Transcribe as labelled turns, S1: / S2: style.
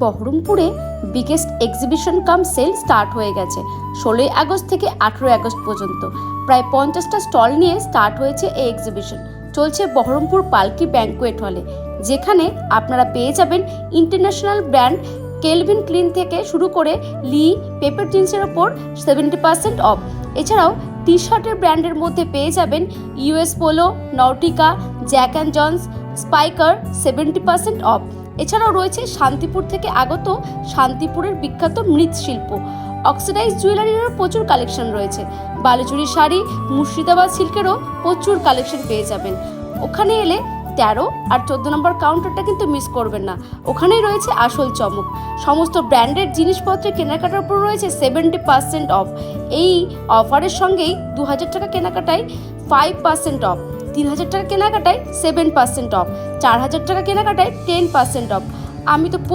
S1: বহরমপুরে biggest exhibition cum sale start হয়ে গেছে 16ই আগস্ট থেকে 18ই আগস্ট পর্যন্ত। প্রায় 50টা স্টল নিয়ে স্টার্ট হয়েছে এই এক্সিবিশন। চলছে বহরমপুর পালকি ব্যাংকুয়েট হলে, যেখানে আপনারা পেয়ে যাবেন ইন্টারন্যাশনাল ব্র্যান্ড কেলভিন ক্লিন থেকে শুরু করে লি পেপার জিন্সের ওপর 70% অফ। এছাড়াও টি শার্টের ব্র্যান্ডের মধ্যে পেয়ে যাবেন US Polo, Nautica, Jack and Jones, Spykar 70% off. এছাড়াও রয়েছে শান্তিপুর থেকে আগত শান্তিপুরের বিখ্যাত মৃৎশিল্প। অক্সিডাইজ জুয়েলারিরও প্রচুর কালেকশন রয়েছে। বালুচুরি শাড়ি, মুর্শিদাবাদ সিল্কেরও প্রচুর কালেকশন পেয়ে যাবেন। ওখানে এলে 13 আর 14 নম্বর কাউন্টারটা কিন্তু মিস করবেন না, ওখানেই রয়েছে আসল চমক। সমস্ত ব্র্যান্ডেড জিনিসপত্রের কেনাকাটার উপর রয়েছে 70% অফ। এই অফারের সঙ্গেই 2000 টাকা কেনাকাটায় 5% অফ, 3000 টাকা কেনাকাটায় 7% অফ, 4000 টাকা কেনাকাটায় 10% অফ। আমি তো